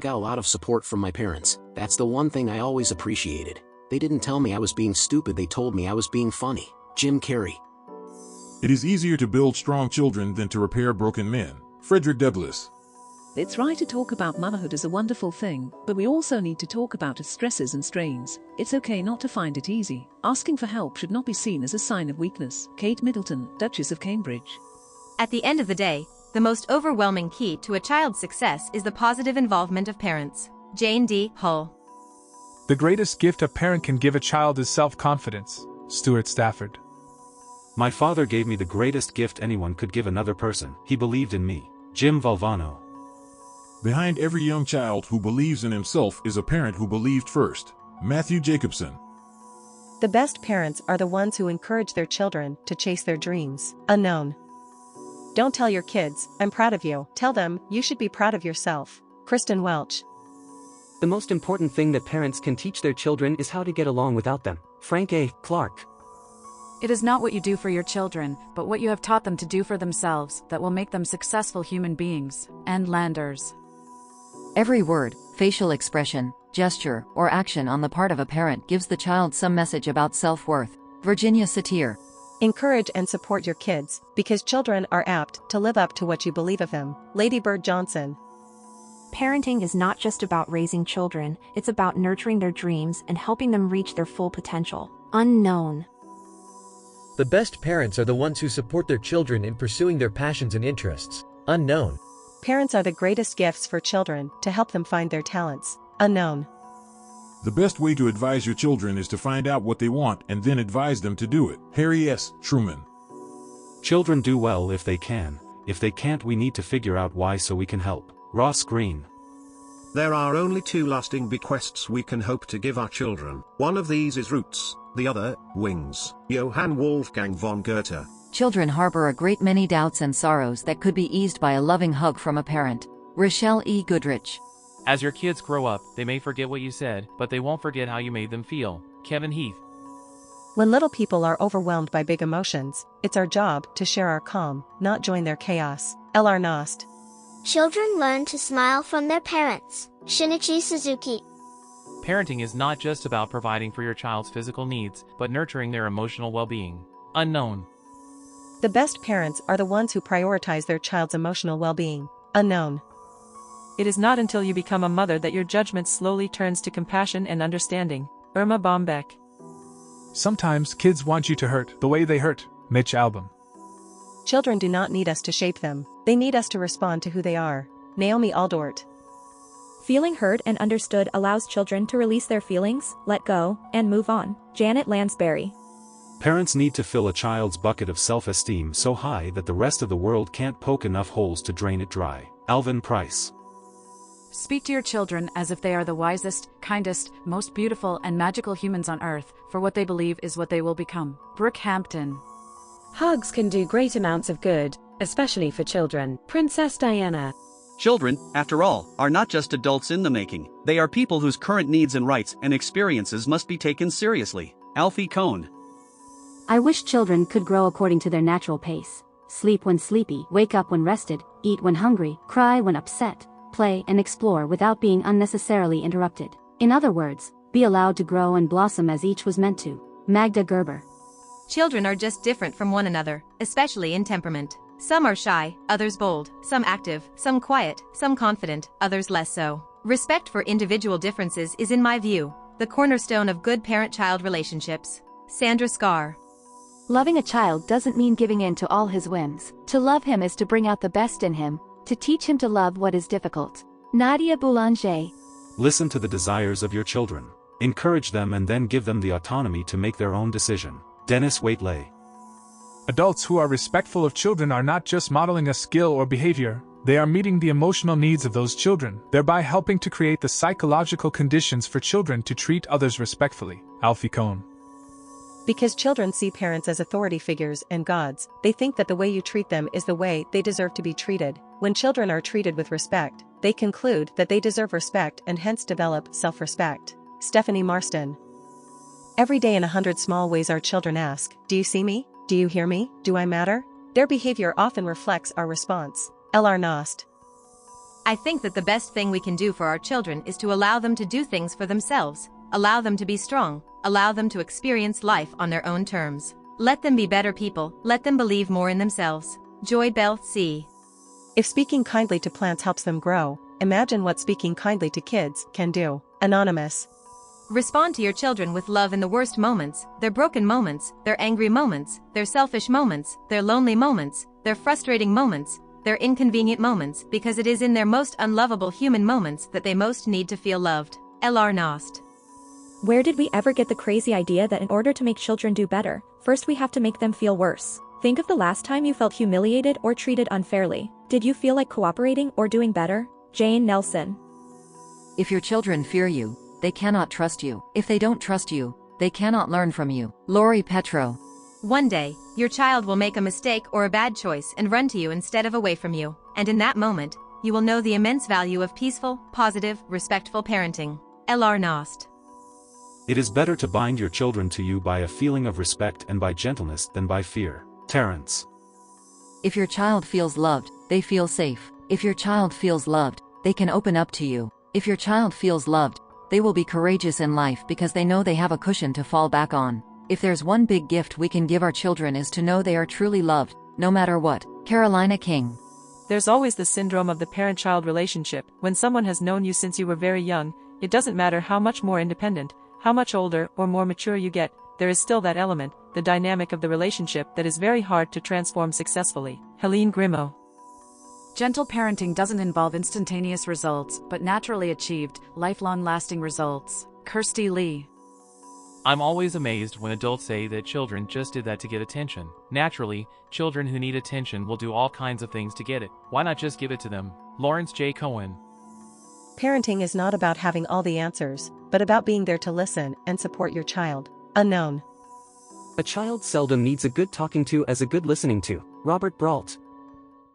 got a lot of support from my parents. That's the one thing I always appreciated. They didn't tell me I was being stupid, they told me I was being funny. Jim Carrey. It is easier to build strong children than to repair broken men. Frederick Douglass. It's right to talk about motherhood as a wonderful thing, but we also need to talk about its stresses and strains. It's okay not to find it easy. Asking for help should not be seen as a sign of weakness. Kate Middleton, Duchess of Cambridge. At the end of the day, the most overwhelming key to a child's success is the positive involvement of parents. Jane D. Hull. The greatest gift a parent can give a child is self-confidence. Stuart Stafford. My father gave me the greatest gift anyone could give another person. He believed in me. Jim Valvano. Behind every young child who believes in himself is a parent who believed first. Matthew Jacobson. The best parents are the ones who encourage their children to chase their dreams. Unknown. Don't tell your kids, I'm proud of you. Tell them, you should be proud of yourself. Kristen Welch. The most important thing that parents can teach their children is how to get along without them. Frank A. Clark. It is not what you do for your children, but what you have taught them to do for themselves that will make them successful human beings. And Landers. Every word, facial expression, gesture, or action on the part of a parent gives the child some message about self-worth. Virginia Satir. Encourage and support your kids, because children are apt to live up to what you believe of them. Lady Bird Johnson. Parenting is not just about raising children, it's about nurturing their dreams and helping them reach their full potential. Unknown. The best parents are the ones who support their children in pursuing their passions and interests. Unknown. Parents are the greatest gifts for children to help them find their talents. Unknown. The best way to advise your children is to find out what they want and then advise them to do it. Harry S. Truman. Children do well if they can. If they can't, we need to figure out why so we can help. Ross Green. There are only two lasting bequests we can hope to give our children. One of these is roots, the other, wings. Johann Wolfgang von Goethe. Children harbor a great many doubts and sorrows that could be eased by a loving hug from a parent. Rochelle E. Goodrich. As your kids grow up, they may forget what you said, but they won't forget how you made them feel. Kevin Heath. When little people are overwhelmed by big emotions, it's our job to share our calm, not join their chaos. L.R. Nost. Children learn to smile from their parents. Shinichi Suzuki. Parenting is not just about providing for your child's physical needs, but nurturing their emotional well-being. Unknown. The best parents are the ones who prioritize their child's emotional well-being. Unknown. It is not until you become a mother that your judgment slowly turns to compassion and understanding. Irma Bombeck. Sometimes kids want you to hurt the way they hurt. Mitch Albom. Children do not need us to shape them. They need us to respond to who they are. Naomi Aldort. Feeling heard and understood allows children to release their feelings, let go, and move on. Janet Lansbury. Parents need to fill a child's bucket of self-esteem so high that the rest of the world can't poke enough holes to drain it dry. Alvin Price. Speak to your children as if they are the wisest, kindest, most beautiful and magical humans on earth, for what they believe is what they will become. Brooke Hampton. Hugs can do great amounts of good, especially for children. Princess Diana. Children, after all, are not just adults in the making. They are people whose current needs and rights and experiences must be taken seriously. Alfie Kohn. I wish children could grow according to their natural pace. Sleep when sleepy, wake up when rested, eat when hungry, cry when upset, play and explore without being unnecessarily interrupted. In other words, be allowed to grow and blossom as each was meant to. Magda Gerber. Children are just different from one another, especially in temperament. Some are shy, others bold, some active, some quiet, some confident, others less so. Respect for individual differences is, in my view, the cornerstone of good parent-child relationships. Sandra Scar. Loving a child doesn't mean giving in to all his whims. To love him is to bring out the best in him, to teach him to love what is difficult. Nadia Boulanger. Listen to the desires of your children. Encourage them and then give them the autonomy to make their own decision. Dennis Waitley. Adults who are respectful of children are not just modeling a skill or behavior, they are meeting the emotional needs of those children, thereby helping to create the psychological conditions for children to treat others respectfully. Alfie Kohn. Because children see parents as authority figures and gods, they think that the way you treat them is the way they deserve to be treated. When children are treated with respect, they conclude that they deserve respect and hence develop self-respect. Stephanie Marston. Every day in 100 small ways our children ask, do you see me? Do you hear me? Do I matter? Their behavior often reflects our response. L.R. Nost. I think that the best thing we can do for our children is to allow them to do things for themselves, allow them to be strong, allow them to experience life on their own terms. Let them be better people, let them believe more in themselves. Joy Bell C. If speaking kindly to plants helps them grow, imagine what speaking kindly to kids can do. Anonymous. Respond to your children with love in the worst moments, their broken moments, their angry moments, their selfish moments, their lonely moments, their frustrating moments, their inconvenient moments, because it is in their most unlovable human moments that they most need to feel loved. L.R. Nost. Where did we ever get the crazy idea that in order to make children do better, first we have to make them feel worse? Think of the last time you felt humiliated or treated unfairly. Did you feel like cooperating or doing better? Jane Nelson. If your children fear you, they cannot trust you. If they don't trust you, they cannot learn from you. Lori Petro. One day, your child will make a mistake or a bad choice and run to you instead of away from you, and in that moment, you will know the immense value of peaceful, positive, respectful parenting. L.R. Nost. It is better to bind your children to you by a feeling of respect and by gentleness than by fear. Terence. If your child feels loved, they feel safe. If your child feels loved, they can open up to you. If your child feels loved, they will be courageous in life because they know they have a cushion to fall back on. If there's one big gift we can give our children is to know they are truly loved, no matter what. Carolina King. There's always the syndrome of the parent-child relationship. When someone has known you since you were very young, it doesn't matter how much more independent, how much older or more mature you get, there is still that element, the dynamic of the relationship that is very hard to transform successfully. Helene Grimo. Gentle parenting doesn't involve instantaneous results, but naturally achieved, lifelong lasting results. Kirsty Lee. I'm always amazed when adults say that children just did that to get attention. Naturally, children who need attention will do all kinds of things to get it. Why not just give it to them? Lawrence J. Cohen. Parenting is not about having all the answers, but about being there to listen and support your child. Unknown. A child seldom needs a good talking to as a good listening to. Robert Brault.